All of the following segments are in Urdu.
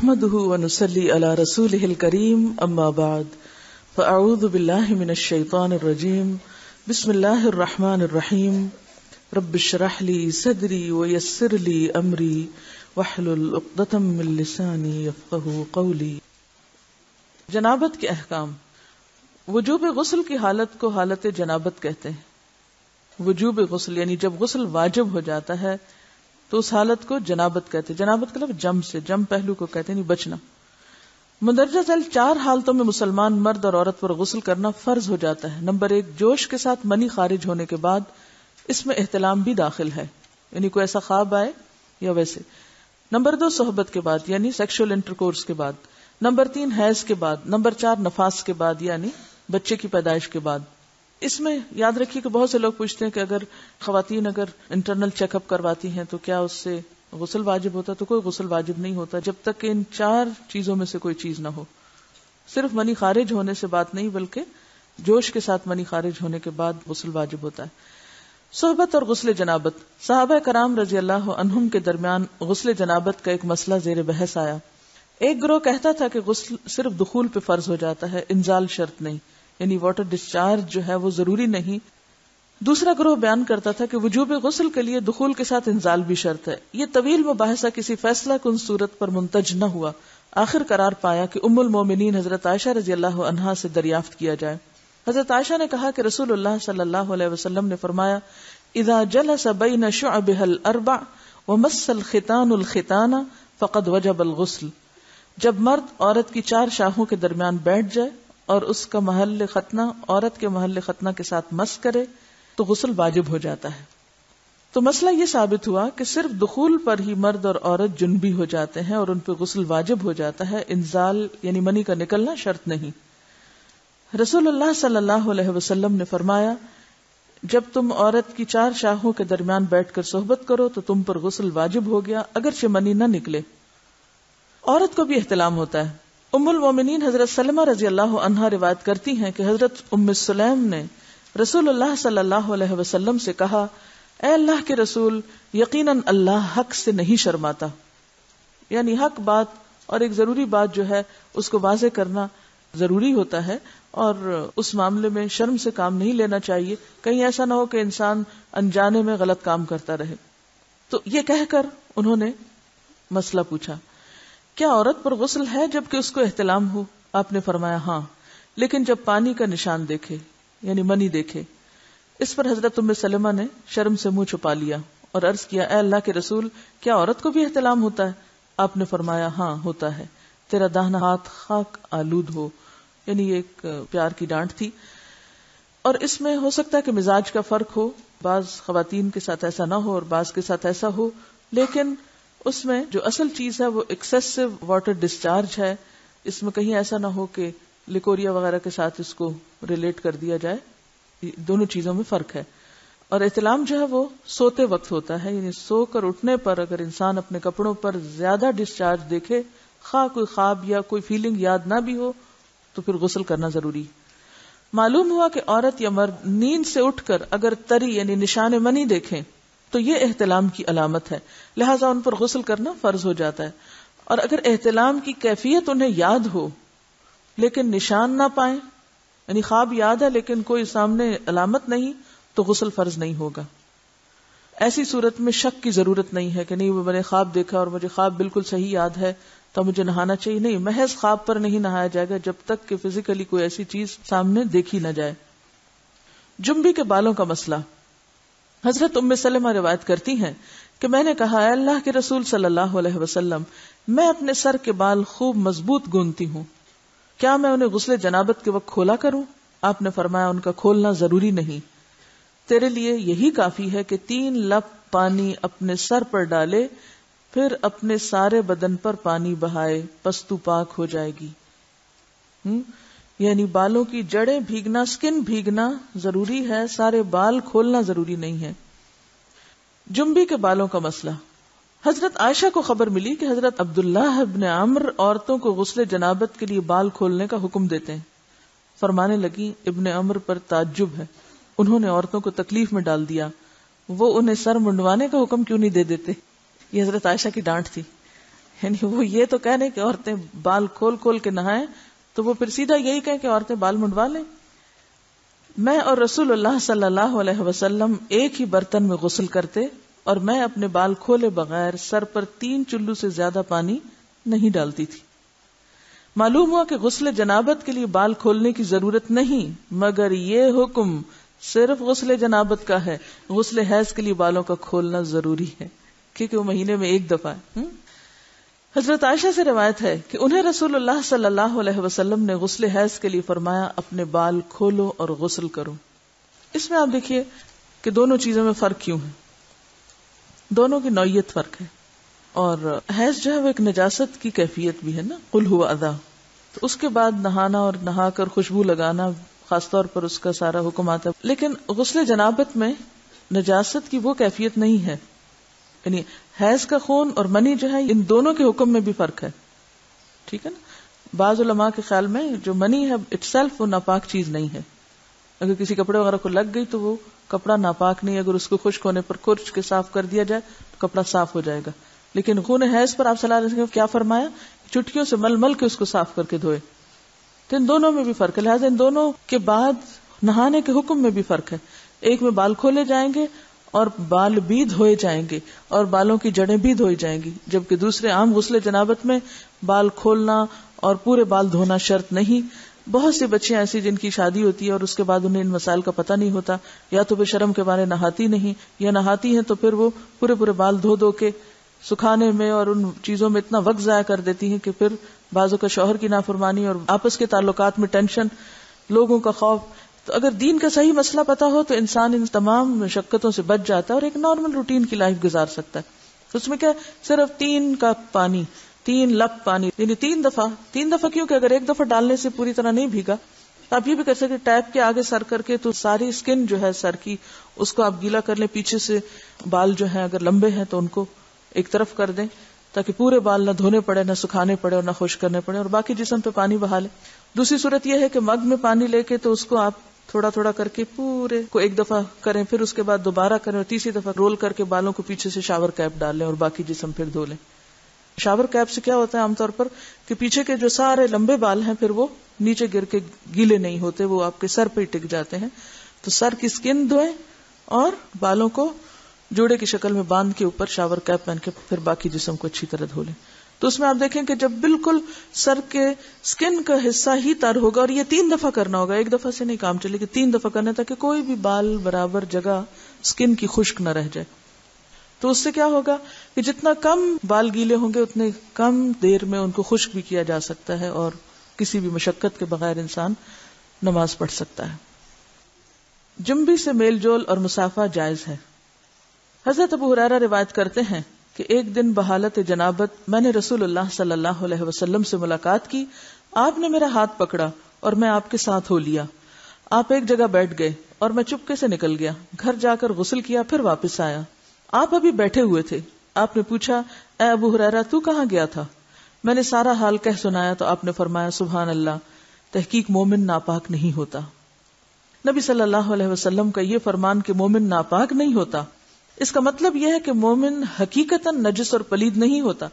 نحمده ونصلي على رسوله الكريم اما بعد فاعوذ بالله من الشيطان الرجيم بسم الله الرحمن الرحيم رب اشرح لي صدري ويسر لي امري واحلل عقدة من لساني يفقهوا قولي. جنابت کے احکام. وجوب غسل کی حالت کو حالت جنابت کہتے ہیں. وجوب غسل یعنی جب غسل واجب ہو جاتا ہے تو اس حالت کو جنابت کہتے ہیں. جنابت کا لفظ جم سے، جم پہلو کو کہتے ہیں، نہیں بچنا. مندرجہ ذیل 4 حالتوں میں مسلمان مرد اور عورت پر غسل کرنا فرض ہو جاتا ہے. نمبر 1، جوش کے ساتھ منی خارج ہونے کے بعد، اس میں احتلام بھی داخل ہے، یعنی کوئی ایسا خواب آئے یا ویسے. نمبر 2، صحبت کے بعد یعنی سیکشول انٹرکورس کے بعد. نمبر 3، حیض کے بعد. نمبر 4، نفاس کے بعد یعنی بچے کی پیدائش کے بعد. اس میں یاد رکھیے کہ بہت سے لوگ پوچھتے ہیں کہ اگر خواتین انٹرنل چیک اپ کرواتی ہیں تو کیا اس سے غسل واجب ہوتا ہے؟ تو کوئی غسل واجب نہیں ہوتا جب تک کہ ان 4 چیزوں میں سے کوئی چیز نہ ہو. صرف منی خارج ہونے سے بات نہیں، بلکہ جوش کے ساتھ منی خارج ہونے کے بعد غسل واجب ہوتا ہے. صحبت اور غسل جنابت. صحابہ کرام رضی اللہ عنہم کے درمیان غسل جنابت کا ایک مسئلہ زیر بحث آیا. ایک گروہ کہتا تھا کہ غسل صرف دخول پہ فرض ہو جاتا ہے، انزال شرط نہیں، یعنی واٹر ڈسچارج جو ہے وہ ضروری نہیں. دوسرا گروہ بیان کرتا تھا کہ وجوب غسل کے لیے دخول کے ساتھ انزال بھی شرط ہے. یہ طویل مباحثہ کسی فیصلہ کن صورت پر منتج نہ ہوا. آخر قرار پایا کہ ام المومنین حضرت عائشہ رضی اللہ عنہا سے دریافت کیا جائے. حضرت عائشہ نے کہا کہ رسول اللہ صلی اللہ علیہ وسلم نے فرمایا، اذا جلس بین شعبها الاربع ومس الختان الختان فقد وجب الغسل. جب مرد عورت کی 4 شاخوں کے درمیان بیٹھ جائے اور اس کا محل ختنہ عورت کے محل ختنہ کے ساتھ مس کرے تو غسل واجب ہو جاتا ہے. تو مسئلہ یہ ثابت ہوا کہ صرف دخول پر ہی مرد اور عورت جنبی ہو جاتے ہیں اور ان پہ غسل واجب ہو جاتا ہے، انزال یعنی منی کا نکلنا شرط نہیں. رسول اللہ صلی اللہ علیہ وسلم نے فرمایا، جب تم عورت کی 4 شاخوں کے درمیان بیٹھ کر صحبت کرو تو تم پر غسل واجب ہو گیا اگرچہ منی نہ نکلے. عورت کو بھی احتلام ہوتا ہے. ام المومنین حضرت سلمہ رضی اللہ عنہا روایت کرتی ہیں کہ حضرت ام سلیم نے رسول اللہ صلی اللہ علیہ وسلم سے کہا، اے اللہ کے رسول، یقیناً اللہ حق سے نہیں شرماتا. یعنی حق بات اور ایک ضروری بات جو ہے اس کو واضح کرنا ضروری ہوتا ہے، اور اس معاملے میں شرم سے کام نہیں لینا چاہیے، کہیں ایسا نہ ہو کہ انسان انجانے میں غلط کام کرتا رہے. تو یہ کہہ کر انہوں نے مسئلہ پوچھا، کیا عورت پر غسل ہے جبکہ اس کو احتلام ہو؟ آپ نے فرمایا ہاں، لیکن جب پانی کا نشان دیکھے یعنی منی دیکھے. اس پر حضرت ام سلمہ نے شرم سے منہ چھپا لیا اور عرض کیا، اے اللہ کے رسول، کیا عورت کو بھی احتلام ہوتا ہے؟ آپ نے فرمایا ہاں ہوتا ہے، تیرا داہنا ہاتھ خاک آلود ہو. یعنی یہ ایک پیار کی ڈانٹ تھی، اور اس میں ہو سکتا ہے کہ مزاج کا فرق ہو، بعض خواتین کے ساتھ ایسا نہ ہو اور بعض کے ساتھ ایسا ہو، لیکن اس میں جو اصل چیز ہے وہ ایکسیسو واٹر ڈسچارج ہے. اس میں کہیں ایسا نہ ہو کہ لیکوریا وغیرہ کے ساتھ اس کو ریلیٹ کر دیا جائے. دونوں چیزوں میں فرق ہے. اور احتلام جو ہے وہ سوتے وقت ہوتا ہے، یعنی سو کر اٹھنے پر اگر انسان اپنے کپڑوں پر زیادہ ڈسچارج دیکھے، خواہ کوئی خواب یا کوئی فیلنگ یاد نہ بھی ہو، تو پھر غسل کرنا ضروری. معلوم ہوا کہ عورت یا مرد نیند سے اٹھ کر اگر تری یعنی نشان منی دیکھیں تو یہ احتلام کی علامت ہے، لہٰذا ان پر غسل کرنا فرض ہو جاتا ہے. اور اگر احتلام کی کیفیت انہیں یاد ہو لیکن نشان نہ پائیں، یعنی خواب یاد ہے لیکن کوئی سامنے علامت نہیں، تو غسل فرض نہیں ہوگا. ایسی صورت میں شک کی ضرورت نہیں ہے کہ نہیں میں نے خواب دیکھا اور مجھے خواب بالکل صحیح یاد ہے تو مجھے نہانا چاہیے. نہیں، محض خواب پر نہیں نہایا جائے گا جب تک کہ فزیکلی کوئی ایسی چیز سامنے دیکھی نہ جائے. جنبی کے بالوں کا مسئلہ. حضرت ام سلمہ روایت کرتی ہیں کہ میں نے کہا، اے اللہ کے رسول صلی اللہ علیہ وسلم، میں اپنے سر کے بال خوب مضبوط گوندتی ہوں، کیا میں انہیں غسل جنابت کے وقت کھولا کروں؟ آپ نے فرمایا، ان کا کھولنا ضروری نہیں، تیرے لیے یہی کافی ہے کہ 3 لپ پانی اپنے سر پر ڈالے، پھر اپنے سارے بدن پر پانی بہائے، پس تو پاک ہو جائے گی. یعنی بالوں کی جڑیں بھیگنا، سکن بھیگنا ضروری ہے، سارے بال کھولنا ضروری نہیں ہے. جنبی کے بالوں کا مسئلہ. حضرت عائشہ کو خبر ملی کہ حضرت عبداللہ ابن عمرو عورتوں کو غسل جنابت کے لیے بال کھولنے کا حکم دیتے ہیں. فرمانے لگی، ابن عمرو پر تعجب ہے، انہوں نے عورتوں کو تکلیف میں ڈال دیا، وہ انہیں سر منڈوانے کا حکم کیوں نہیں دے دیتے؟ یہ حضرت عائشہ کی ڈانٹ تھی. یعنی وہ یہ تو کہنے کہ عورتیں بال کھول کھول کے نہائیں تو وہ پھر سیدھا یہی کہیں کہ عورتیں بال منڈوا لیں. میں اور رسول اللہ صلی اللہ علیہ وسلم ایک ہی برتن میں غسل کرتے اور میں اپنے بال کھولے بغیر سر پر 3 چلو سے زیادہ پانی نہیں ڈالتی تھی. معلوم ہوا کہ غسل جنابت کے لیے بال کھولنے کی ضرورت نہیں، مگر یہ حکم صرف غسل جنابت کا ہے. غسل حیض کے لیے بالوں کا کھولنا ضروری ہے کیونکہ وہ مہینے میں ایک دفعہ ہے. حضرت عائشہ سے روایت ہے کہ انہیں رسول اللہ صلی اللہ علیہ وسلم نے غسل حیض کے لیے فرمایا اپنے بال کھولو اور غسل کرو. اس میں آپ دیکھیے کہ دونوں چیزوں میں فرق کیوں ہے. دونوں کی نوعیت فرق ہے. اور حیض جو ہے وہ ایک نجاست کی کیفیت بھی ہے نا، قل ہوا اذی. تو اس کے بعد نہانا اور نہا کر خوشبو لگانا خاص طور پر اس کا سارا حکم آتا ہے. لیکن غسل جنابت میں نجاست کی وہ کیفیت نہیں ہے. یعنی حیض کا خون اور منی جو ہے ان دونوں کے حکم میں بھی فرق ہے. ٹھیک ہے نا. بعض علماء کے خیال میں جو منی ہے اٹ سیلف وہ ناپاک چیز نہیں ہے. اگر کسی کپڑے وغیرہ کو لگ گئی تو وہ کپڑا ناپاک نہیں. اگر اس کو خشک ہونے پر کھرچ کے صاف کر دیا جائے تو کپڑا صاف ہو جائے گا. لیکن خون حیض پر آپ صلی اللہ علیہ وسلم کیا فرمایا؟ چٹکیوں سے مل مل کے اس کو صاف کر کے دھوئے. تو ان دونوں میں بھی فرق ہے. لہٰذا ان دونوں کے بعد نہانے کے حکم میں بھی فرق ہے. ایک میں بال کھولے جائیں گے اور بال بھی دھوئے جائیں گے اور بالوں کی جڑیں بھی دھوئی جائیں گی، جبکہ دوسرے عام غسل جنابت میں بال کھولنا اور پورے بال دھونا شرط نہیں. بہت سی بچیاں ایسی جن کی شادی ہوتی ہے اور اس کے بعد انہیں ان مسائل کا پتہ نہیں ہوتا، یا تو وہ شرم کے بارے نہاتی نہیں، یا نہاتی ہیں تو پھر وہ پورے بال دھو دھو کے سکھانے میں اور ان چیزوں میں اتنا وقت ضائع کر دیتی ہیں کہ پھر بعضوں کا شوہر کی نافرمانی اور آپس کے تعلقات میں ٹینشن، لوگوں کا خوف. تو اگر دین کا صحیح مسئلہ پتا ہو تو انسان ان تمام مشقتوں سے بچ جاتا ہے اور ایک نارمل روٹین کی لائف گزار سکتا ہے. اس میں کیا صرف 3 کپ پانی، 3 لپ پانی، یعنی 3 دفعہ کیونکہ اگر ایک دفعہ ڈالنے سے پوری طرح نہیں بھیگا تو آپ یہ بھی کر سکتے ٹیپ کے آگے سر کر کے تو ساری اسکن جو ہے سر کی اس کو آپ گیلا کر لیں. پیچھے سے بال جو ہیں اگر لمبے ہیں تو ان کو ایک طرف کر دیں تاکہ پورے بال نہ دھونے پڑے، نہ سکھانے پڑے اور نہ خشک کرنے پڑے، اور باقی جسم پہ پانی بہا لیں. دوسری صورت یہ ہے کہ مگ میں پانی لے کے تو اس کو آپ تھوڑا تھوڑا کر کے پورے کو ایک دفعہ کریں، پھر اس کے بعد دوبارہ کریں اور تیسری دفعہ رول کر کے بالوں کو پیچھے سے شاور کیپ ڈال لیں اور باقی جسم پھر دھو لیں. شاور کیپ سے کیا ہوتا ہے عام طور پر کہ پیچھے کے جو سارے لمبے بال ہیں پھر وہ نیچے گر کے گیلے نہیں ہوتے، وہ آپ کے سر پہ ٹک جاتے ہیں. تو سر کی اسکن دھوئیں اور بالوں کو جوڑے کی شکل میں باندھ کے اوپر شاور کیپ پہن کے پھر باقی جسم کو اچھی طرح دھو لیں. تو اس میں آپ دیکھیں کہ جب بالکل سر کے سکن کا حصہ ہی تر ہوگا، اور یہ 3 دفعہ کرنا ہوگا، ایک دفعہ سے نہیں کام چلے گا، 3 دفعہ کرنا تاکہ کوئی بھی بال برابر جگہ سکن کی خشک نہ رہ جائے. تو اس سے کیا ہوگا کہ جتنا کم بال گیلے ہوں گے اتنے کم دیر میں ان کو خشک بھی کیا جا سکتا ہے اور کسی بھی مشقت کے بغیر انسان نماز پڑھ سکتا ہے. جنبی سے میل جول اور مسافہ جائز ہے. حضرت ابو ہریرہ روایت کرتے ہیں کہ ایک دن بحالت جنابت میں نے رسول اللہ صلی اللہ علیہ وسلم سے ملاقات کی. آپ نے میرا ہاتھ پکڑا اور میں آپ کے ساتھ ہو لیا. آپ ایک جگہ بیٹھ گئے اور میں چپکے سے نکل گیا. گھر جا کر غسل کیا، پھر واپس آیا. آپ ابھی بیٹھے ہوئے تھے. آپ نے پوچھا اے ابو ہریرہ تو کہاں گیا تھا؟ میں نے سارا حال کہہ سنایا تو آپ نے فرمایا سبحان اللہ، تحقیق مومن ناپاک نہیں ہوتا. نبی صلی اللہ علیہ وسلم کا یہ فرمان کہ مومن ناپاک نہیں ہوتا، اس کا مطلب یہ ہے کہ مومن حقیقتاً نجس اور پلید نہیں ہوتا.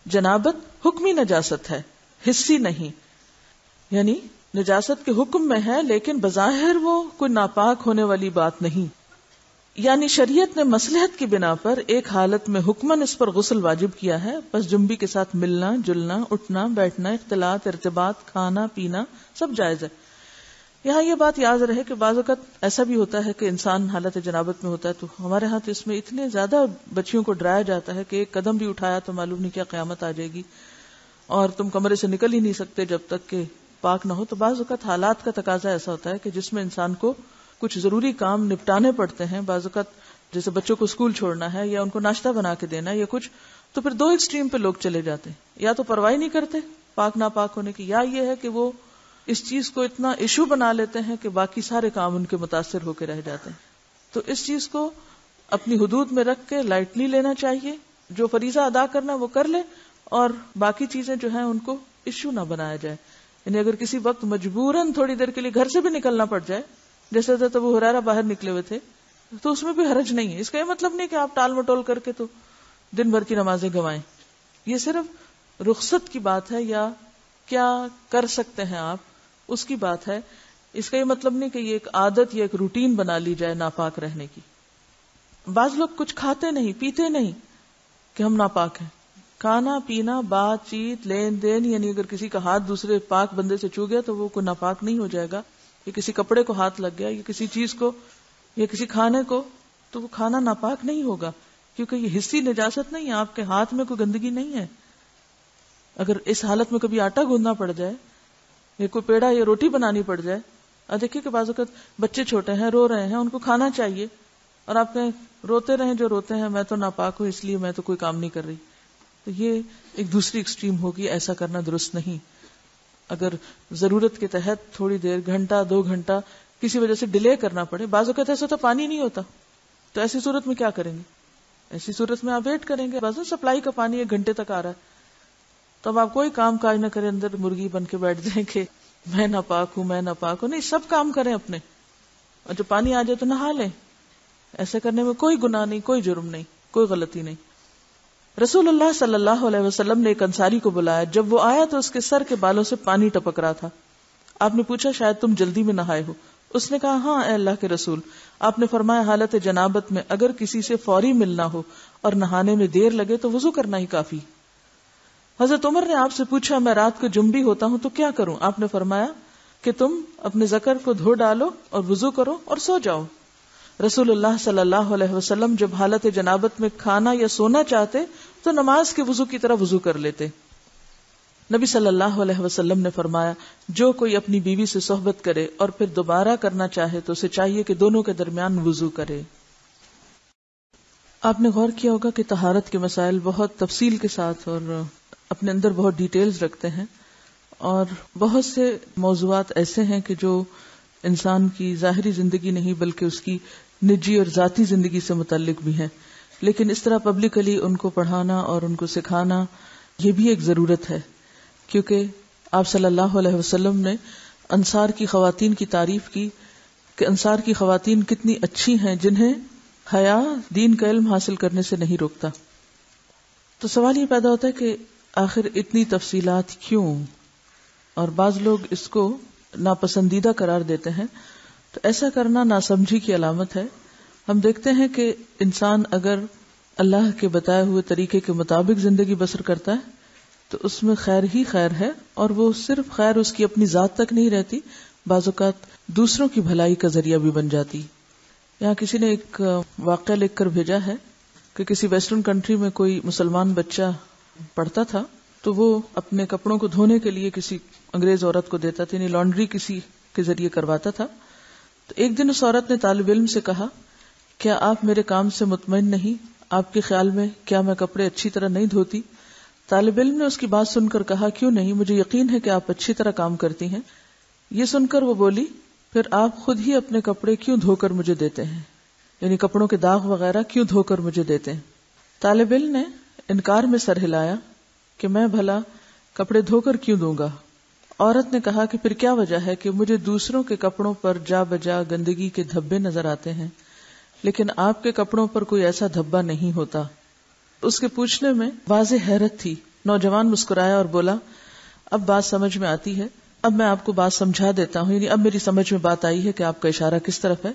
جنابت حکمی نجاست ہے، حسی نہیں. یعنی نجاست کے حکم میں ہے لیکن بظاہر وہ کوئی ناپاک ہونے والی بات نہیں. یعنی شریعت نے مصلحت کی بنا پر ایک حالت میں حکماً اس پر غسل واجب کیا ہے. بس جنبی کے ساتھ ملنا جلنا، اٹھنا بیٹھنا، اختلاط ارتباط، کھانا پینا سب جائز ہے. یہاں یہ بات یاد رہے کہ بعض اوقات ایسا بھی ہوتا ہے کہ انسان حالت جنابت میں ہوتا ہے تو ہمارے ہاں تو اس میں اتنے زیادہ بچیوں کو ڈرایا جاتا ہے کہ ایک قدم بھی اٹھایا تو معلوم نہیں کیا قیامت آ جائے گی اور تم کمرے سے نکل ہی نہیں سکتے جب تک کہ پاک نہ ہو. تو بعض اوقات حالات کا تقاضا ایسا ہوتا ہے کہ جس میں انسان کو کچھ ضروری کام نپٹانے پڑتے ہیں. بعض اوقات جیسے بچوں کو اسکول چھوڑنا ہے یا ان کو ناشتہ بنا کے دینا ہے یا کچھ، تو پھر 2 ایکسٹریم پہ لوگ چلے جاتے ہیں. یا تو پرواہ نہیں کرتے پاک ناپاک ہونے کی، یا یہ ہے کہ وہ اس چیز کو اتنا ایشو بنا لیتے ہیں کہ باقی سارے کام ان کے متاثر ہو کے رہ جاتے ہیں. تو اس چیز کو اپنی حدود میں رکھ کے لائٹلی لینا چاہیے. جو فریضہ ادا کرنا وہ کر لے اور باقی چیزیں جو ہیں ان کو ایشو نہ بنایا جائے. یعنی اگر کسی وقت مجبوراً تھوڑی دیر کے لیے گھر سے بھی نکلنا پڑ جائے، جیسے حضرت ابو ہریرہ باہر نکلے ہوئے تھے، تو اس میں بھی حرج نہیں ہے. اس کا یہ مطلب نہیں کہ آپ ٹال مٹول کر کے تو دن بھر کی نمازیں گنوائیں. یہ صرف رخصت کی بات ہے یا کیا کر سکتے ہیں آپ، اس کی بات ہے. اس کا یہ مطلب نہیں کہ یہ ایک عادت یا ایک روٹین بنا لی جائے ناپاک رہنے کی. بعض لوگ کچھ کھاتے نہیں پیتے نہیں کہ ہم ناپاک ہیں. کھانا پینا بات چیت لین دین، یعنی اگر کسی کا ہاتھ دوسرے پاک بندے سے چھو گیا تو وہ کوئی ناپاک نہیں ہو جائے گا. یا کسی کپڑے کو ہاتھ لگ گیا یا کسی چیز کو یا کسی کھانے کو، تو وہ کھانا ناپاک نہیں ہوگا، کیونکہ یہ حصی نجاست نہیں ہے، آپ کے ہاتھ میں کوئی گندگی نہیں ہے. اگر اس حالت میں کبھی آٹا گوندنا پڑ جائے یا کوئی پیڑا یا روٹی بنانی پڑ جائے، اور دیکھیے کہ بعض اوقات بچے چھوٹے ہیں رو رہے ہیں، ان کو کھانا چاہیے اور آپ نے روتے رہیں جو روتے ہیں میں تو ناپاک ہوں اس لیے میں تو کوئی کام نہیں کر رہی، تو یہ ایک دوسری ایکسٹریم ہوگی. ایسا کرنا درست نہیں. اگر ضرورت کے تحت تھوڑی دیر، گھنٹہ 2 گھنٹہ کسی وجہ سے ڈیلے کرنا پڑے، بعض اوقات ایسا ہوتا پانی نہیں ہوتا، تو ایسی صورت میں کیا کریں گے؟ ایسی صورت میں آپ ویٹ کریں گے. بعض سپلائی کا پانی 1 گھنٹے تک آ رہا ہے، تو اب آپ کوئی کام کاج نہ کریں، اندر مرغی بن کے بیٹھ جائیں کہ میں ناپاک ہوں میں ناپاک ہوں. نہیں، سب کام کریں اپنے، اور جب پانی آ جائے تو نہا لیں. ایسا کرنے میں کوئی گناہ نہیں، کوئی جرم نہیں، کوئی غلطی نہیں. رسول اللہ صلی اللہ علیہ وسلم نے ایک انصاری کو بلایا. جب وہ آیا تو اس کے سر کے بالوں سے پانی ٹپک رہا تھا. آپ نے پوچھا شاید تم جلدی میں نہائے ہو. اس نے کہا ہاں اے اللہ کے رسول. آپ نے فرمایا حالت جنابت میں اگر کسی سے فوری ملنا ہو اور نہانے میں دیر لگے تو وضو کرنا ہی کافی. حضرت عمر نے آپ سے پوچھا میں رات کو جنبی ہوتا ہوں تو کیا کروں؟ آپ نے فرمایا کہ تم اپنے ذکر کو دھو ڈالو اور وضو کرو اور سو جاؤ. رسول اللہ صلی اللہ علیہ وسلم جب حالت جنابت میں کھانا یا سونا چاہتے تو نماز کے وضو کی طرح وضو کر لیتے. نبی صلی اللہ علیہ وسلم نے فرمایا جو کوئی اپنی بیوی سے صحبت کرے اور پھر دوبارہ کرنا چاہے تو اسے چاہیے کہ دونوں کے درمیان وضو کرے. آپ نے غور کیا ہوگا کہ طہارت کے مسائل بہت تفصیل کے ساتھ اور اپنے اندر بہت ڈیٹیلز رکھتے ہیں، اور بہت سے موضوعات ایسے ہیں کہ جو انسان کی ظاہری زندگی نہیں بلکہ اس کی نجی اور ذاتی زندگی سے متعلق بھی ہیں. لیکن اس طرح پبلکلی ان کو پڑھانا اور ان کو سکھانا یہ بھی ایک ضرورت ہے، کیونکہ آپ صلی اللہ علیہ وسلم نے انصار کی خواتین کی تعریف کی کہ انصار کی خواتین کتنی اچھی ہیں جنہیں حیا دین کا علم حاصل کرنے سے نہیں روکتا. تو سوال یہ پیدا ہوتا ہے کہ آخر اتنی تفصیلات کیوں؟ اور بعض لوگ اس کو ناپسندیدہ قرار دیتے ہیں. تو ایسا کرنا ناسمجھی کی علامت ہے. ہم دیکھتے ہیں کہ انسان اگر اللہ کے بتائے ہوئے طریقے کے مطابق زندگی بسر کرتا ہے تو اس میں خیر ہی خیر ہے، اور وہ صرف خیر اس کی اپنی ذات تک نہیں رہتی، بعض اوقات دوسروں کی بھلائی کا ذریعہ بھی بن جاتی. یہاں کسی نے ایک واقعہ لکھ کر بھیجا ہے کہ کسی ویسٹرن کنٹری میں کوئی مسلمان بچہ پڑھتا تھا تو وہ اپنے کپڑوں کو دھونے کے لیے کسی انگریز عورت کو دیتا تھا، یعنی لانڈری کسی کے ذریعے کرواتا تھا. تو ایک دن اس عورت نے طالب علم سے کہا کیا آپ میرے کام سے مطمئن نہیں؟ آپ کے خیال میں کیا میں کپڑے اچھی طرح نہیں دھوتی؟ طالب علم نے اس کی بات سن کر کہا کیوں نہیں، مجھے یقین ہے کہ آپ اچھی طرح کام کرتی ہیں. یہ سن کر وہ بولی پھر آپ خود ہی اپنے کپڑے کیوں دھو کر مجھے دیتے ہیں، یعنی کپڑوں کے داغ وغیرہ کیوں دھو کر مجھے دیتے ہیں؟ طالب علم نے انکار میں سر ہلایا کہ میں بھلا کپڑے دھو کر کیوں دوں گا. عورت نے کہا کہ پھر کیا وجہ ہے کہ مجھے دوسروں کے کپڑوں پر جا بجا گندگی کے دھبے نظر آتے ہیں لیکن آپ کے کپڑوں پر کوئی ایسا دھبا نہیں ہوتا. اس کے پوچھنے میں واضح حیرت تھی. نوجوان مسکرایا اور بولا اب بات سمجھ میں آتی ہے، اب میں آپ کو بات سمجھا دیتا ہوں، یعنی اب میری سمجھ میں بات آئی ہے کہ آپ کا اشارہ کس طرف ہے.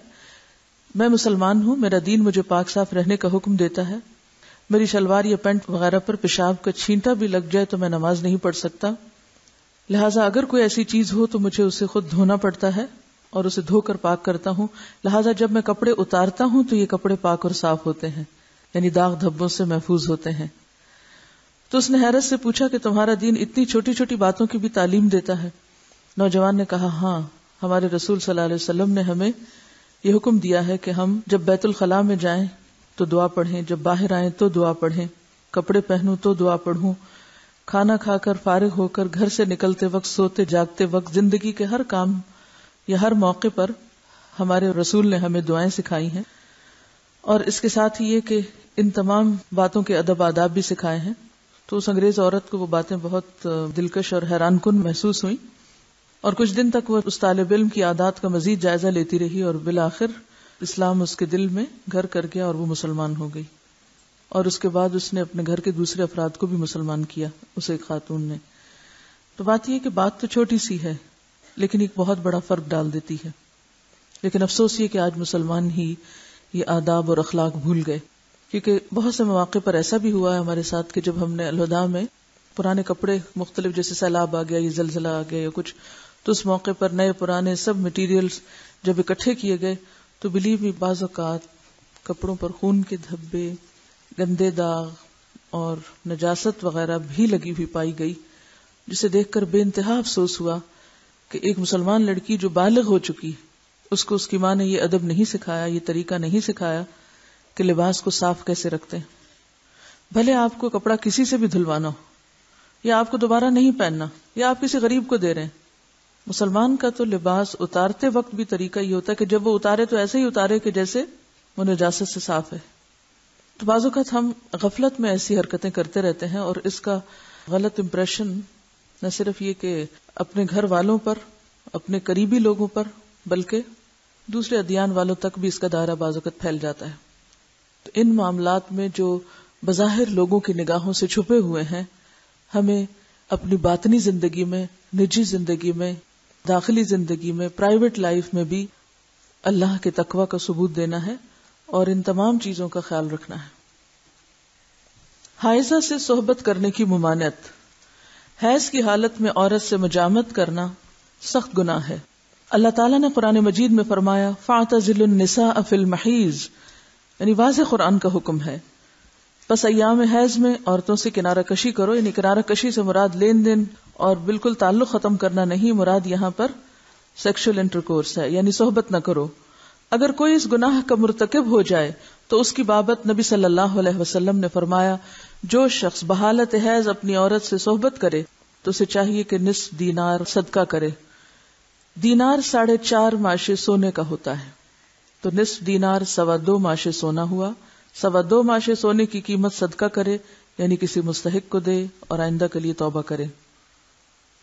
میں مسلمان ہوں، میرا دین مجھے پاک صاف رہنے کا حکم دیتا ہے. میری شلوار یا پینٹ وغیرہ پر پیشاب کا چھینٹا بھی لگ جائے تو میں نماز نہیں پڑھ سکتا، لہٰذا اگر کوئی ایسی چیز ہو تو مجھے اسے خود دھونا پڑتا ہے اور اسے دھو کر پاک کرتا ہوں، لہٰذا جب میں کپڑے اتارتا ہوں تو یہ کپڑے پاک اور صاف ہوتے ہیں، یعنی داغ دھبوں سے محفوظ ہوتے ہیں. تو اس نے حیرت سے پوچھا کہ تمہارا دین اتنی چھوٹی چھوٹی باتوں کی بھی تعلیم دیتا ہے؟ نوجوان نے کہا ہاں، ہمارے رسول صلی اللہ علیہ وسلم نے ہمیں یہ حکم دیا ہے کہ ہم جب بیت الخلاء میں جائیں تو دعا پڑھیں، جب باہر آئیں تو دعا پڑھیں، کپڑے پہنوں تو دعا پڑھوں، کھانا کھا کر فارغ ہو کر گھر سے نکلتے وقت، سوتے جاگتے وقت، زندگی کے ہر کام یا ہر موقع پر ہمارے رسول نے ہمیں دعائیں سکھائی ہیں. اور اس کے ساتھ ہی یہ کہ ان تمام باتوں کے ادب آداب بھی سکھائے ہیں. تو اس انگریز عورت کو وہ باتیں بہت دلکش اور حیران کن محسوس ہوئیں، اور کچھ دن تک وہ اس طالب علم کی عادات کا مزید جائزہ لیتی رہی، اور بالآخر اسلام اس کے دل میں گھر کر گیا اور وہ مسلمان ہو گئی. اور اس کے بعد اس نے اپنے گھر کے دوسرے افراد کو بھی مسلمان کیا، اسے ایک خاتون نے. تو بات یہ کہ بات تو چھوٹی سی ہے لیکن ایک بہت بڑا فرق ڈال دیتی ہے. لیکن افسوس یہ کہ آج مسلمان ہی یہ آداب اور اخلاق بھول گئے، کیونکہ بہت سے مواقع پر ایسا بھی ہوا ہے ہمارے ساتھ کہ جب ہم نے الوداع میں پرانے کپڑے مختلف، جیسے سیلاب آ گیا یا زلزلہ آ گیا یا کچھ، تو اس موقع پر نئے پرانے سب مٹیریلز جب اکٹھے کیے گئے تو بلیو می بعض اوقات کپڑوں پر خون کے دھبے، گندے داغ اور نجاست وغیرہ بھی لگی ہوئی پائی گئی، جسے دیکھ کر بے انتہا افسوس ہوا کہ ایک مسلمان لڑکی جو بالغ ہو چکی، اس کو اس کی ماں نے یہ ادب نہیں سکھایا، یہ طریقہ نہیں سکھایا کہ لباس کو صاف کیسے رکھتے ہیں. بھلے آپ کو کپڑا کسی سے بھی دھلوانا ہو یا آپ کو دوبارہ نہیں پہننا یا آپ کسی غریب کو دے رہے ہیں، مسلمان کا تو لباس اتارتے وقت بھی طریقہ یہ ہوتا ہے کہ جب وہ اتارے تو ایسے ہی اتارے کہ جیسے وہ نجاست سے صاف ہے. تو بعض اوقات ہم غفلت میں ایسی حرکتیں کرتے رہتے ہیں اور اس کا غلط امپریشن نہ صرف یہ کہ اپنے گھر والوں پر، اپنے قریبی لوگوں پر، بلکہ دوسرے ادیان والوں تک بھی اس کا دائرہ بعض اوقات پھیل جاتا ہے. تو ان معاملات میں جو بظاہر لوگوں کی نگاہوں سے چھپے ہوئے ہیں، ہمیں اپنی باطنی زندگی میں، نجی زندگی میں، داخلی زندگی میں، پرائیویٹ لائف میں بھی اللہ کے تقوی کا ثبوت دینا ہے اور ان تمام چیزوں کا خیال رکھنا ہے. حائضہ سے صحبت کرنے کی ممانعت. حیض کی حالت میں عورت سے مجامت کرنا سخت گناہ ہے. اللہ تعالیٰ نے قرآن مجید میں فرمایا فَاعْتَزِلُوا النِّسَاءَ فِي الْمَحِيضِ، یعنی واضح قرآن کا حکم ہے. پس ایام حیض میں عورتوں سے کنارہ کشی کرو، یعنی کنارہ کشی سے مراد لین دین اور بالکل تعلق ختم کرنا نہیں، مراد یہاں پر سیکشل انٹرکورس ہے، یعنی صحبت نہ کرو. اگر کوئی اس گناہ کا مرتکب ہو جائے تو اس کی بابت نبی صلی اللہ علیہ وسلم نے فرمایا جو شخص بحالت حیض اپنی عورت سے صحبت کرے تو اسے چاہیے کہ نصف دینار صدقہ کرے. دینار 4.5 ماشے سونے کا ہوتا ہے، تو نصف دینار 2.25 ماشے سونا ہوا. 2.25 ماشے سونے کی قیمت صدقہ کرے، یعنی کسی مستحق کو دے اور آئندہ کے لیے توبہ کرے.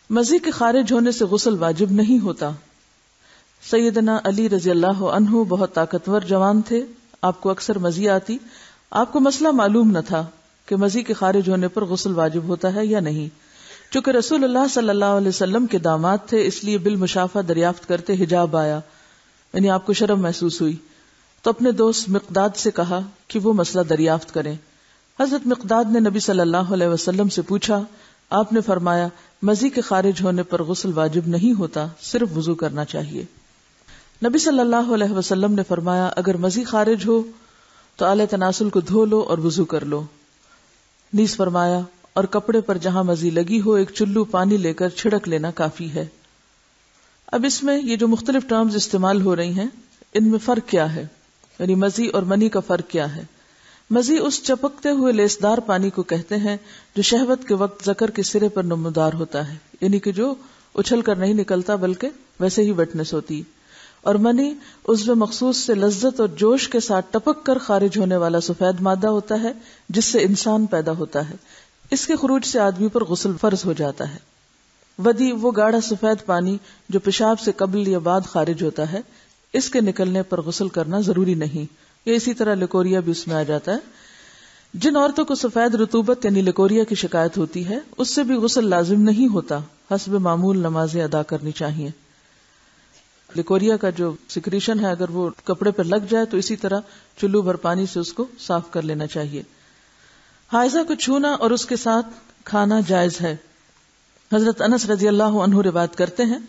مزی کے خارج ہونے سے غسل واجب نہیں ہوتا. سیدنا علی رضی اللہ عنہ بہت طاقتور جوان تھے، آپ کو اکثر مزی آتی. آپ کو مسئلہ معلوم نہ تھا کہ مزی کے خارج ہونے پر غسل واجب ہوتا ہے یا نہیں. چونکہ رسول اللہ صلی اللہ علیہ وسلم کے داماد تھے، اس لیے بالمشافہ دریافت کرتے حجاب آیا، یعنی آپ کو شرم محسوس ہوئی. تو اپنے دوست مقداد سے کہا کہ وہ مسئلہ دریافت کریں. حضرت مقداد نے نبی صلی اللہ علیہ وسلم سے پوچھا. آپ نے فرمایا مزی کے خارج ہونے پر غسل واجب نہیں ہوتا، صرف وضو کرنا چاہیے. نبی صلی اللہ علیہ وسلم نے فرمایا اگر مزی خارج ہو تو آلہ تناسل کو دھو لو اور وضو کر لو. نیز فرمایا اور کپڑے پر جہاں مزی لگی ہو ایک چلو پانی لے کر چھڑک لینا کافی ہے. اب اس میں یہ جو مختلف ٹرمز استعمال ہو رہی ہیں ان میں فرق کیا ہے، یعنی مزی اور منی کا فرق کیا ہے. مزی اس چپکتے ہوئے لیسدار پانی کو کہتے ہیں جو شہوت کے وقت ذکر کے سرے پر نمودار ہوتا ہے، یعنی کہ جو اچھل کر نہیں نکلتا بلکہ ویسے ہی ویٹنس ہوتی. اور منی عضو مخصوص سے لذت اور جوش کے ساتھ ٹپک کر خارج ہونے والا سفید مادہ ہوتا ہے جس سے انسان پیدا ہوتا ہے. اس کے خروج سے آدمی پر غسل فرض ہو جاتا ہے. ودی وہ گاڑھا سفید پانی جو پیشاب سے قبل یا بعد خارج ہوتا ہے، اس کے نکلنے پر غسل کرنا ضروری نہیں. یا اسی طرح لکوریا بھی اس میں آ جاتا ہے. جن عورتوں کو سفید رطوبت یعنی لکوریا کی شکایت ہوتی ہے اس سے بھی غسل لازم نہیں ہوتا، حسب معمول نمازیں ادا کرنی چاہیے. لکوریا کا جو سیکریشن ہے اگر وہ کپڑے پر لگ جائے تو اسی طرح چلو بھر پانی سے اس کو صاف کر لینا چاہیے. حائضہ کو چھونا اور اس کے ساتھ کھانا جائز ہے. حضرت انس رضی اللہ عنہ روایت کرتے ہیں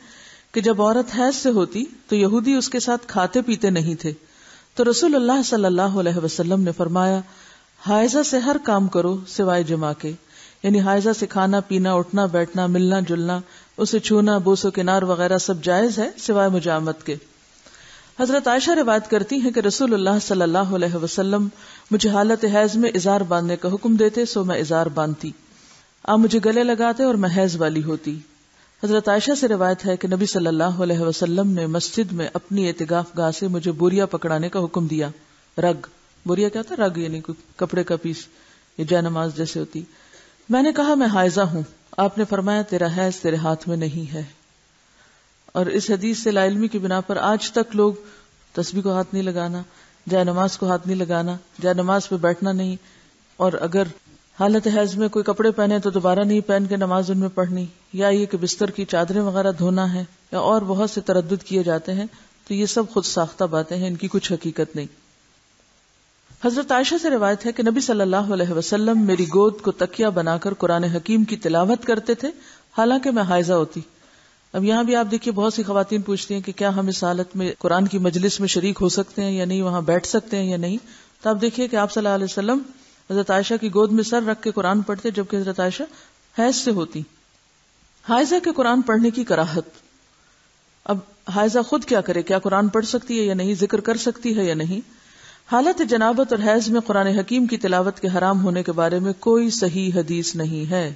کہ جب عورت حیض سے ہوتی تو یہودی اس کے ساتھ کھاتے پیتے نہیں تھے، تو رسول اللہ صلی اللہ علیہ وسلم نے فرمایا حائضہ سے ہر کام کرو سوائے جماع کے، یعنی حائضہ سے کھانا پینا، اٹھنا بیٹھنا، ملنا جلنا، اسے چھونا، بوس و کنار وغیرہ سب جائز ہے سوائے مجامت کے. حضرت عائشہ روایت کرتی ہیں کہ رسول اللہ صلی اللہ علیہ وسلم مجھے حالت حیض میں ازار باندھنے کا حکم دیتے سو میں ازار باندھتی. آپ مجھے گلے لگاتے اور میں حیض والی ہوتی. حضرت عائشہ سے روایت ہے کہ نبی صلی اللہ علیہ وسلم نے مسجد میں اپنی اعتکاف گاہ سے مجھے بوریا پکڑانے کا حکم دیا. رگ، بوریا کیا ہوتا ہے؟ رگ یعنی کپڑے کا پیس، یہ جے نماز جیسے ہوتی. میں نے کہا میں حائضہ ہوں. آپ نے فرمایا تیرا حیض تیرے ہاتھ میں نہیں ہے. اور اس حدیث سے لاعلمی کی بنا پر آج تک لوگ تسبیح کو ہاتھ نہیں لگانا، جے نماز کو ہاتھ نہیں لگانا، جے نماز پہ بیٹھنا نہیں، اور اگر حالت حیض میں کوئی کپڑے پہنے تو دوبارہ نہیں پہن کے نماز ان میں پڑھنی، یا یہ کہ بستر کی چادریں وغیرہ دھونا ہے، یا اور بہت سے تردد کیے جاتے ہیں، تو یہ سب خود ساختہ باتیں ہیں، ان کی کچھ حقیقت نہیں۔ حضرت عائشہ سے روایت ہے کہ نبی صلی اللہ علیہ وسلم میری گود کو تکیہ بنا کر قرآن حکیم کی تلاوت کرتے تھے حالانکہ میں حائضہ ہوتی۔ اب یہاں بھی آپ دیکھیے بہت سی خواتین پوچھتی ہیں کہ کیا ہم اس حالت میں قرآن کی مجلس میں شریک ہو سکتے ہیں یا نہیں، وہاں بیٹھ سکتے ہیں یا نہیں؟ تو آپ دیکھیے کہ آپ صلی اللہ علیہ وسلم حضرت عائشہ کی گود میں سر رکھ کے قرآن پڑھتے، جبکہ حضرت عائشہ حیض سے ہوتی۔ حائضہ کے قرآن پڑھنے کی کراہت۔ اب حائضہ خود کیا کرے؟ کیا قرآن پڑھ سکتی ہے یا نہیں؟ ذکر کر سکتی ہے یا نہیں؟ حالت جنابت اور حیض میں قرآن حکیم کی تلاوت کے حرام ہونے کے بارے میں کوئی صحیح حدیث نہیں ہے،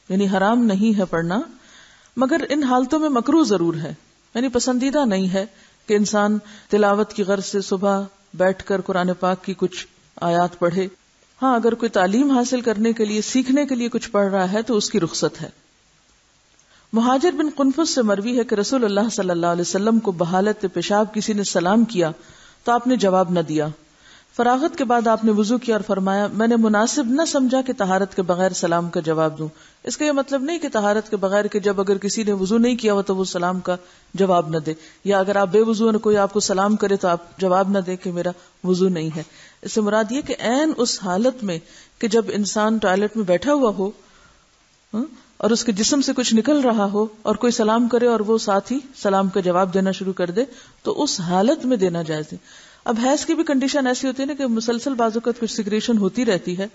یعنی حرام نہیں ہے پڑھنا، مگر ان حالتوں میں مکروہ ضرور ہے، یعنی پسندیدہ نہیں ہے کہ انسان تلاوت کی غرض سے صبح بیٹھ کر قرآن پاک کی کچھ آیات پڑھے۔ ہاں، اگر کوئی تعلیم حاصل کرنے کے لیے، سیکھنے کے لیے کچھ پڑھ رہا ہے تو اس کی رخصت ہے۔ مہاجر بن قنفس سے مروی ہے کہ رسول اللہ صلی اللہ علیہ وسلم کو بحالت پیشاب کسی نے سلام کیا تو آپ نے جواب نہ دیا۔ فراغت کے بعد آپ نے وضو کیا اور فرمایا میں نے مناسب نہ سمجھا کہ طہارت کے بغیر سلام کا جواب دوں۔ اس کا یہ مطلب نہیں کہ طہارت کے بغیر کہ جب اگر کسی نے وضو نہیں کیا ہو تو وہ سلام کا جواب نہ دے، یا اگر آپ بے وضو ہیں کوئی آپ کو سلام کرے تو آپ جواب نہ دے کہ میرا وضو نہیں ہے۔ اس سے مراد یہ کہ عین اس حالت میں کہ جب انسان ٹوائلٹ میں بیٹھا ہوا ہو اور اس کے جسم سے کچھ نکل رہا ہو اور کوئی سلام کرے اور وہ ساتھ ہی سلام کا جواب دینا شروع کر دے تو اس حالت میں دینا جائز ہے۔ اب حیض کی بھی کنڈیشن ایسی ہوتی ہے نا کہ مسلسل بعض اوقات کچھ سیکریشن ہوتی رہتی ہے،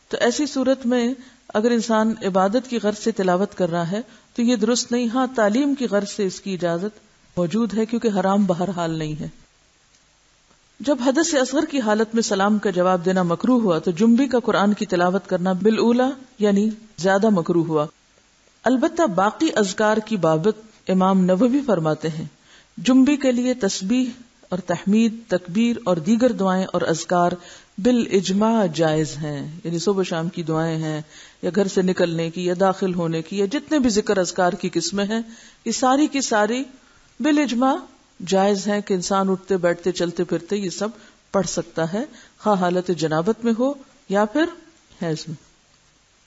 تو ایسی صورت میں اگر انسان عبادت کی غرض سے تلاوت کر رہا ہے تو یہ درست نہیں۔ ہاں، تعلیم کی غرض سے اس کی اجازت موجود ہے کیونکہ حرام بہرحال نہیں ہے۔ جب حدث اصغر کی حالت میں سلام کا جواب دینا مکروہ ہوا تو جنبی کا قرآن کی تلاوت کرنا بالاولی یعنی زیادہ مکروہ ہوا۔ البتہ باقی اذکار کی بابت امام نووی فرماتے ہیں جنبی کے لیے تسبیح اور تحمید، تکبیر اور دیگر دعائیں اور اذکار بالاجماع جائز ہیں، یعنی صبح شام کی دعائیں ہیں یا گھر سے نکلنے کی یا داخل ہونے کی یا جتنے بھی ذکر اذکار کی قسمیں ہیں یہ ساری کی ساری بالاجماع جائز ہیں کہ انسان اٹھتے بیٹھتے چلتے پھرتے یہ سب پڑھ سکتا ہے، خواہ حالت جنابت میں ہو یا پھر حیض میں۔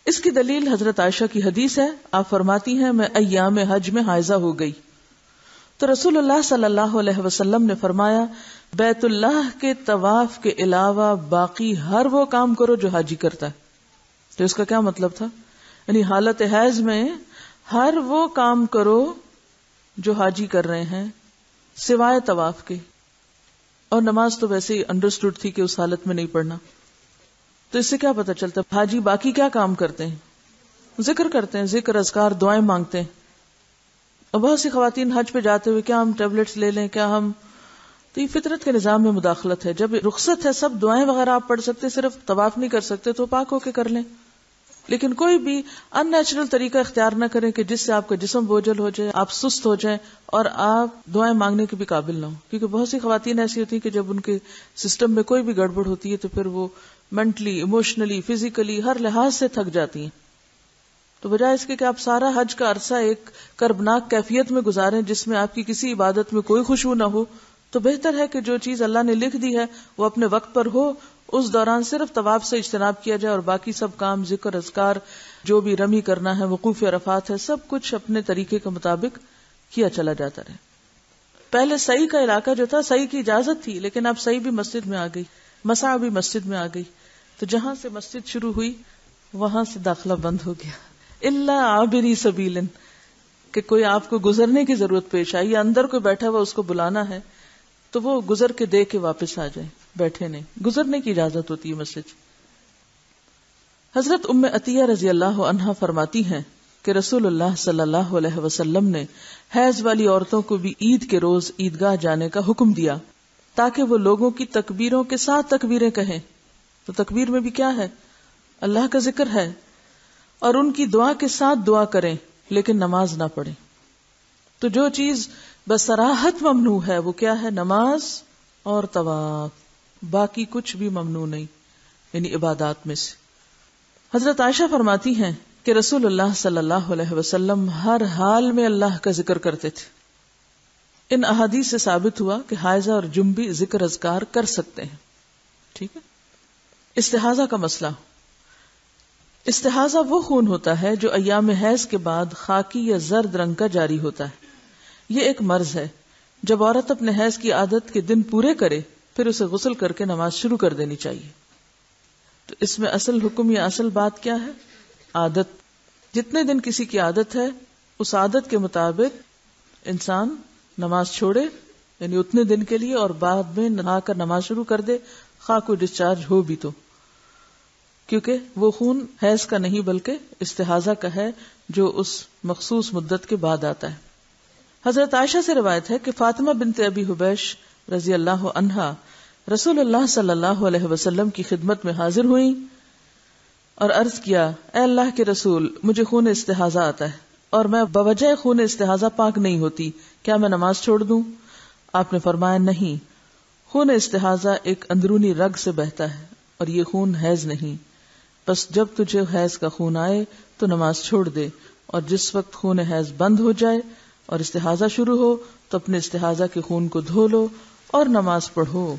اس کی دلیل حضرت عائشہ کی حدیث ہے، آپ فرماتی ہیں میں ایام حج میں حائضہ ہو گئی تو رسول اللہ صلی اللہ علیہ وسلم نے فرمایا بیت اللہ کے طواف کے علاوہ باقی ہر وہ کام کرو جو حاجی کرتا ہے۔ تو اس کا کیا مطلب تھا؟ یعنی حالت حیض میں ہر وہ کام کرو جو حاجی کر رہے ہیں سوائے طواف کے، اور نماز تو ویسے ہی انڈرسٹوڈ تھی کہ اس حالت میں نہیں پڑھنا۔ تو اس سے کیا پتہ چلتا ہے حاجی باقی کیا کام کرتے ہیں؟ ذکر کرتے ہیں، ذکر اذکار دعائیں مانگتے ہیں۔ اور بہت سی خواتین حج پہ جاتے ہوئے کیا ہم ٹیبلٹس لے لیں، کیا ہم، تو یہ فطرت کے نظام میں مداخلت ہے۔ جب رخصت ہے سب دعائیں وغیرہ آپ پڑھ سکتے، صرف طواف نہیں کر سکتے تو پاک ہو کے کر لیں، لیکن کوئی بھی ان نیچرل طریقہ اختیار نہ کریں کہ جس سے آپ کا جسم بوجھل ہو جائے، آپ سست ہو جائیں اور آپ دعائیں مانگنے کے بھی قابل نہ ہوں۔ کیونکہ بہت سی خواتین ایسی ہوتی ہیں کہ جب ان کے سسٹم میں کوئی بھی گڑبڑ ہوتی ہے تو پھر وہ مینٹلی، ایموشنلی، فزیکلی ہر لحاظ سے تھک جاتی ہیں۔ تو بجائے اس کے کہ آپ سارا حج کا عرصہ ایک کربناک کیفیت میں گزاریں جس میں آپ کی کسی عبادت میں کوئی خشوع نہ ہو، تو بہتر ہے کہ جو چیز اللہ نے لکھ دی ہے وہ اپنے وقت پر ہو، اس دوران صرف طواف سے اجتناب کیا جائے اور باقی سب کام، ذکر اذکار، جو بھی رمی کرنا ہے، وقوف عرفات ہے، سب کچھ اپنے طریقے کے مطابق کیا چلا جاتا رہے۔ پہلے سعی کا علاقہ جو تھا، سعی کی اجازت تھی، لیکن اب سعی بھی مسجد میں آ گئی، مسعی بھی مسجد میں آ گئی، تو جہاں سے مسجد شروع ہوئی وہاں سے داخلہ بند ہو گیا۔ الا عابری سبیل، کہ کوئی آپ کو گزرنے کی ضرورت پیش آئی یا اندر کوئی بیٹھا ہوا اس کو بلانا ہے تو وہ گزر کے دے کے واپس آ جائے، بیٹھے نہیں، گزرنے کی اجازت ہوتی ہے مسجد۔ حضرت ام عطیہ رضی اللہ عنہا فرماتی ہیں کہ رسول اللہ صلی اللہ علیہ وسلم نے حیض والی عورتوں کو بھی عید کے روز عیدگاہ جانے کا حکم دیا تاکہ وہ لوگوں کی تکبیروں کے ساتھ تکبیریں کہیں۔ تو تکبیر میں بھی کیا ہے؟ اللہ کا ذکر ہے، اور ان کی دعا کے ساتھ دعا کریں لیکن نماز نہ پڑھیں۔ تو جو چیز بصراحت ممنوع ہے وہ کیا ہے؟ نماز اور طواف، باقی کچھ بھی ممنوع نہیں، یعنی عبادات میں سے۔ حضرت عائشہ فرماتی ہیں کہ رسول اللہ صلی اللہ علیہ وسلم ہر حال میں اللہ کا ذکر کرتے تھے۔ ان احادیث سے ثابت ہوا کہ حائضہ اور جنبی ذکر اذکار کر سکتے ہیں، ٹھیک ہے۔ استحاضہ کا مسئلہ. استحاضہ وہ خون ہوتا ہے جو ایام حیض کے بعد خاکی یا زرد رنگ کا جاری ہوتا ہے. یہ ایک مرض ہے. جب عورت اپنے حیض کی عادت کے دن پورے کرے پھر اسے غسل کر کے نماز شروع کر دینی چاہیے. تو اس میں اصل حکم یا اصل بات کیا ہے؟ عادت. جتنے دن کسی کی عادت ہے اس عادت کے مطابق انسان نماز چھوڑے، یعنی اتنے دن کے لیے، اور بعد میں نہا کر نماز شروع کر دے، خواہ کوئی ڈسچارج ہو بھی تو، کیونکہ وہ خون حیض کا نہیں بلکہ استحاضہ کا ہے جو اس مخصوص مدت کے بعد آتا ہے. حضرت عائشہ سے روایت ہے کہ فاطمہ بنت ابی حبیش رضی اللہ عنہا رسول اللہ صلی اللہ علیہ وسلم کی خدمت میں حاضر ہوئیں اور عرض کیا، اے اللہ کے رسول، مجھے خون استحاضہ آتا ہے اور میں بوجہ خون استحاضہ پاک نہیں ہوتی، کیا میں نماز چھوڑ دوں؟ آپ نے فرمایا، نہیں، خون استحاضہ ایک اندرونی رگ سے بہتا ہے اور یہ خون حیض نہیں. بس جب تجھے حیض کا خون آئے تو نماز چھوڑ دے، اور جس وقت خون حیض بند ہو جائے اور استحاضہ شروع ہو تو اپنے استحاضہ کے خون کو دھو لو اور نماز پڑھو.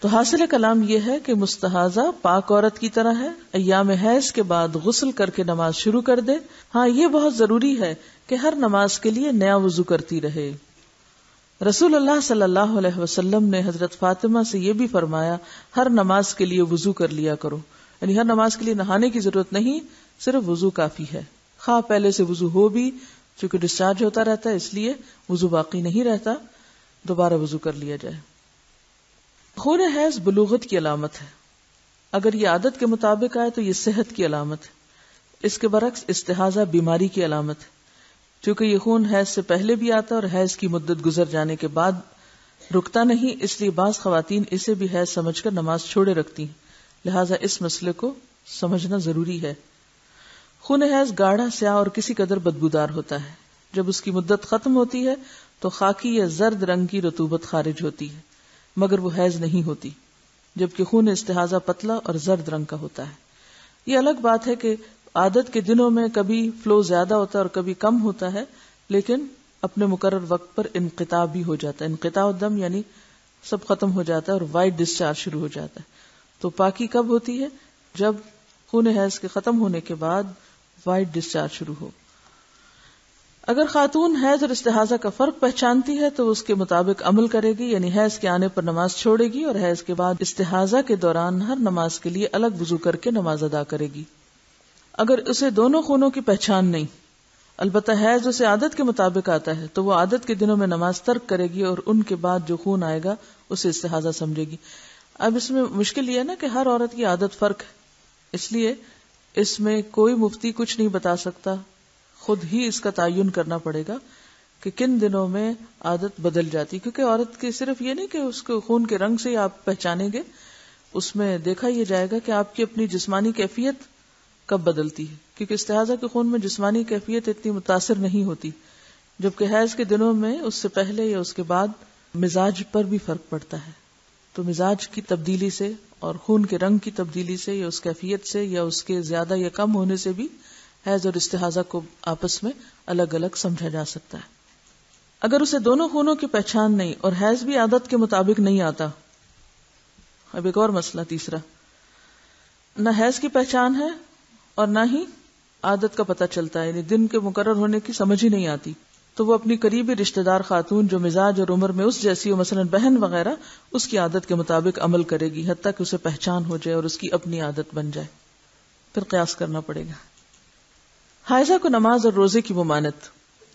تو حاصل کلام یہ ہے کہ مستحاضہ پاک عورت کی طرح ہے، ایام حیض کے بعد غسل کر کے نماز شروع کر دے. ہاں، یہ بہت ضروری ہے کہ ہر نماز کے لیے نیا وضو کرتی رہے. رسول اللہ صلی اللہ علیہ وسلم نے حضرت فاطمہ سے یہ بھی فرمایا، ہر نماز کے لیے وضو کر لیا کرو. یعنی ہر نماز کے لیے نہانے کی ضرورت نہیں، صرف وضو کافی ہے. خواہ پہلے سے وضو ہو بھی، چونکہ ڈسچارج ہوتا رہتا ہے اس لیے وضو باقی نہیں رہتا، دوبارہ وضو کر لیا جائے. خون حیض بلوغت کی علامت ہے. اگر یہ عادت کے مطابق آئے تو یہ صحت کی علامت ہے. اس کے برعکس استحاضہ بیماری کی علامت ہے. چونکہ یہ خون حیض سے پہلے بھی آتا ہے اور حیض کی مدت گزر جانے کے بعد رکتا نہیں، اس لیے بعض خواتین اسے بھی حیض سمجھ کر نماز چھوڑے رکھتی ہیں. لہٰذا اس مسئلے کو سمجھنا ضروری ہے. خون حیض گاڑھا، سیاہ اور کسی قدر بدبودار ہوتا ہے. جب اس کی مدت ختم ہوتی ہے تو خاکی یا زرد رنگ کی رطوبت خارج ہوتی ہے، مگر وہ حیض نہیں ہوتی، جبکہ خون استحاضہ پتلا اور زرد رنگ کا ہوتا ہے. یہ الگ بات ہے کہ عادت کے دنوں میں کبھی فلو زیادہ ہوتا ہے اور کبھی کم ہوتا ہے، لیکن اپنے مقرر وقت پر انقطاع بھی ہو جاتا ہے. انقطاع الدم یعنی سب ختم ہو جاتا ہے اور وائٹ ڈسچارج شروع ہو جاتا ہے. تو پاکی کب ہوتی ہے؟ جب خون حیض کے ختم ہونے کے بعد وائٹ ڈسچارج شروع ہو. اگر خاتون حیض اور استحاضہ کا فرق پہچانتی ہے تو اس کے مطابق عمل کرے گی، یعنی حیض کے آنے پر نماز چھوڑے گی اور حیض کے بعد استحاضہ کے دوران ہر نماز کے لیے الگ وضو کر کے نماز ادا کرے گی. اگر اسے دونوں خونوں کی پہچان نہیں، البتہ حیض اسے عادت کے مطابق آتا ہے، تو وہ عادت کے دنوں میں نماز ترک کرے گی اور ان کے بعد جو خون آئے گا اسے استحاضہ سمجھے گی. اب اس میں مشکل یہ ہے نا کہ ہر عورت کی عادت فرق ہے، اس لیے اس میں کوئی مفتی کچھ نہیں بتا سکتا، خود ہی اس کا تعین کرنا پڑے گا کہ کن دنوں میں عادت بدل جاتی. کیونکہ عورت کی صرف یہ نہیں کہ اس کو خون کے رنگ سے ہی آپ پہچانیں گے، اس میں دیکھا یہ جائے گا کہ آپ کی اپنی جسمانی کیفیت کب بدلتی ہے. کیونکہ استحاضہ کے خون میں جسمانی کیفیت اتنی متاثر نہیں ہوتی، جبکہ حیض کے دنوں میں اس سے پہلے یا اس کے بعد مزاج پر بھی فرق پڑتا ہے. تو مزاج کی تبدیلی سے اور خون کے رنگ کی تبدیلی سے یا اس کیفیت سے یا اس کے زیادہ یا کم ہونے سے بھی حیض اور استحاضہ کو آپس میں الگ الگ سمجھا جا سکتا ہے. اگر اسے دونوں خونوں کی پہچان نہیں اور حیض بھی عادت کے مطابق نہیں آتا. اب ایک اور مسئلہ تیسرا، نہ حیض کی پہچان ہے اور نہ ہی عادت کا پتہ چلتا ہے، یعنی دن کے مقرر ہونے کی سمجھ ہی نہیں آتی، تو وہ اپنی قریبی رشتہ دار خاتون جو مزاج اور عمر میں اس جیسی ہو، مثلا بہن وغیرہ، اس کی عادت کے مطابق عمل کرے گی حتیٰ کہ اسے پہچان ہو جائے اور اس کی اپنی عادت بن جائے. پھر قیاس کرنا پڑے گا. حائضہ کو نماز اور روزے کی ممانت.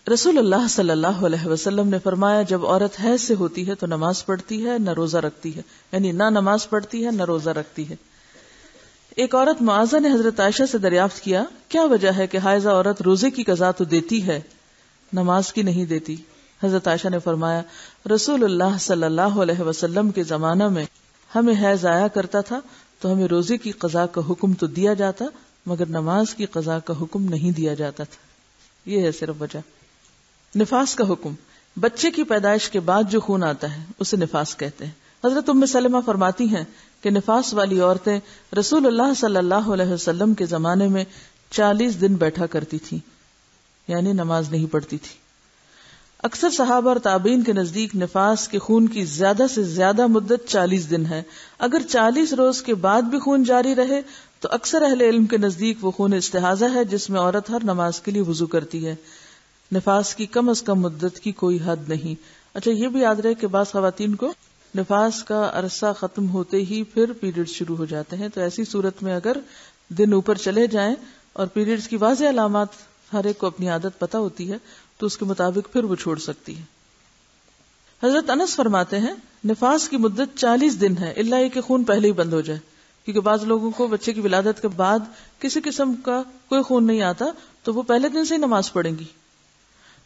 رسول اللہ صلی اللہ علیہ وسلم نے فرمایا، جب عورت حیض سے ہوتی ہے تو نماز پڑھتی ہے نہ روزہ رکھتی ہے، یعنی نہ نماز پڑھتی ہے نہ روزہ رکھتی ہے. ایک عورت معاذہ نے حضرت عائشہ سے دریافت کیا، کیا وجہ ہے کہ حائضہ عورت روزے کی قضا تو دیتی ہے، نماز کی نہیں دیتی؟ حضرت عائشہ نے فرمایا، رسول اللہ صلی اللہ علیہ وسلم کے زمانہ میں ہمیں حیض آیا کرتا تھا تو ہمیں روزے کی قضا کا حکم تو دیا جاتا مگر نماز کی قضا کا حکم نہیں دیا جاتا تھا. یہ ہے صرف وجہ. نفاس کا حکم. بچے کی پیدائش کے بعد جو خون آتا ہے اسے نفاس کہتے ہیں. حضرت ام سلمہ فرماتی ہیں کہ نفاس والی عورتیں رسول اللہ صلی اللہ علیہ وسلم کے زمانے میں 40 دن بیٹھا کرتی تھی، یعنی نماز نہیں پڑھتی تھی. اکثر صحابہ اور تابعین کے نزدیک نفاس کے خون کی زیادہ سے زیادہ مدت 40 دن ہے. اگر 40 روز کے بعد بھی خون جاری رہے تو اکثر اہل علم کے نزدیک وہ خون استحاضہ ہے جس میں عورت ہر نماز کے لیے وضو کرتی ہے. نفاس کی کم از کم مدت کی کوئی حد نہیں. اچھا یہ بھی یاد رہے کہ بعض خواتین کو نفاس کا عرصہ ختم ہوتے ہی پھر پیریڈ شروع ہو جاتے ہیں، تو ایسی صورت میں اگر دن اوپر چلے جائیں اور پیریڈز کی واضح علامات ہر ایک کو اپنی عادت پتہ ہوتی ہے تو اس کے مطابق پھر وہ چھوڑ سکتی ہے. حضرت انس فرماتے ہیں نفاس کی مدت 40 دن ہے الا یہ کہ خون پہلے ہی بند ہو جائے، کیونکہ بعض لوگوں کو بچے کی ولادت کے بعد کسی قسم کا کوئی خون نہیں آتا تو وہ پہلے دن سے ہی نماز پڑھیں گی.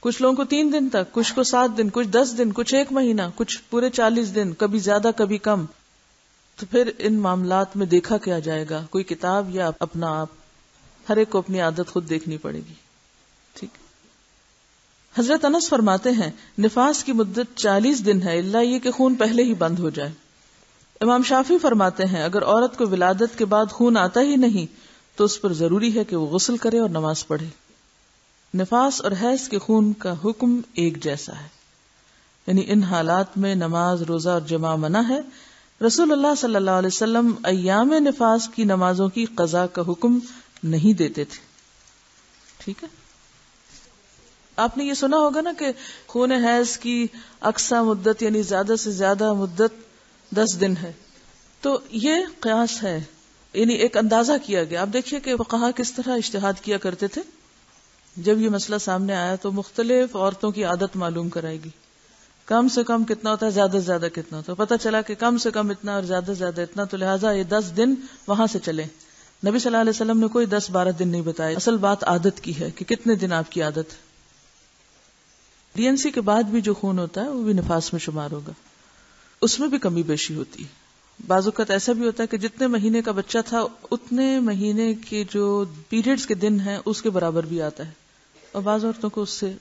کچھ لوگوں کو 3 دن تک، کچھ کو 7 دن، کچھ 10 دن، کچھ 1 مہینہ، کچھ پورے 40 دن، کبھی زیادہ کبھی کم. تو پھر ان معاملات میں دیکھا کیا جائے گا؟ کوئی کتاب یا اپنا آپ؟ ہر ایک کو اپنی عادت خود دیکھنی پڑے گی. ٹھیک. حضرت انس فرماتے ہیں نفاس کی مدت 40 دن ہے الا یہ کہ خون پہلے ہی بند ہو جائے. امام شافعی فرماتے ہیں اگر عورت کو ولادت کے بعد خون آتا ہی نہیں تو اس پر ضروری ہے کہ وہ غسل کرے اور نماز پڑھے. نفاس اور حیض کے خون کا حکم ایک جیسا ہے، یعنی ان حالات میں نماز، روزہ اور جماع منع ہے. رسول اللہ صلی اللہ علیہ وسلم ایام نفاس کی نمازوں کی قضاء کا حکم نہیں دیتے تھے. ٹھیک ہے. آپ نے یہ سنا ہوگا نا کہ خون حیض کی اقصی مدت یعنی زیادہ سے زیادہ مدت 10 دن ہے. تو یہ قیاس ہے، یعنی ایک اندازہ کیا گیا. آپ دیکھیے کہ فقہا کس طرح اجتہاد کیا کرتے تھے. جب یہ مسئلہ سامنے آیا تو مختلف عورتوں کی عادت معلوم کرائے گی. کم سے کم کتنا ہوتا ہے، زیادہ سے زیادہ کتنا ہوتا ہے. پتہ چلا کہ کم سے کم اتنا اور زیادہ سے زیادہ اتنا، تو لہٰذا یہ 10 دن وہاں سے چلے. نبی صلی اللہ علیہ وسلم نے کوئی 10-12 دن نہیں بتائے. اصل بات عادت کی ہے کہ کتنے دن آپ کی عادت. ڈی این سی کے بعد بھی جو خون ہوتا ہے وہ بھی نفاس میں شمار ہوگا. اس میں بھی کمی بیشی ہوتی ہے. بعض اوقات ایسا بھی ہوتا ہے کہ جتنے مہینے کا بچہ تھا اتنے مہینے کے جو پیریڈز کے دن ہیں اس کے برابر بھی آتا ہے، اور بعض عورتوں کو اس سے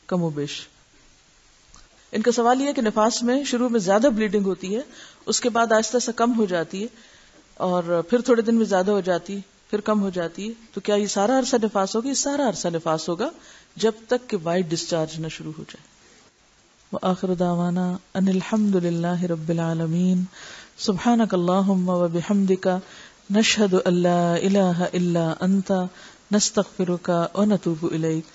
کم و بیش. ان کا سوال یہ ہے کہ نفاس میں شروع میں زیادہ بلیڈنگ ہوتی ہے، اس کے بعد آہستہ آہستہ کم ہو جاتی ہے، اور پھر تھوڑے دن میں زیادہ ہو جاتی ہے، پھر کم ہو جاتی ہے. تو کیا یہ سارا عرصہ نفاس ہوگا؟ یہ سارا عرصہ نفاس ہوگا جب تک کہ وائٹ ڈسچارج نہ شروع ہو جائے. وآخر دعوانا ان الحمد للہ رب العالمین. سبحانک اللہم وبحمدک نشہد ان لا الہ الا انت نستغفرک ونتوب الیک.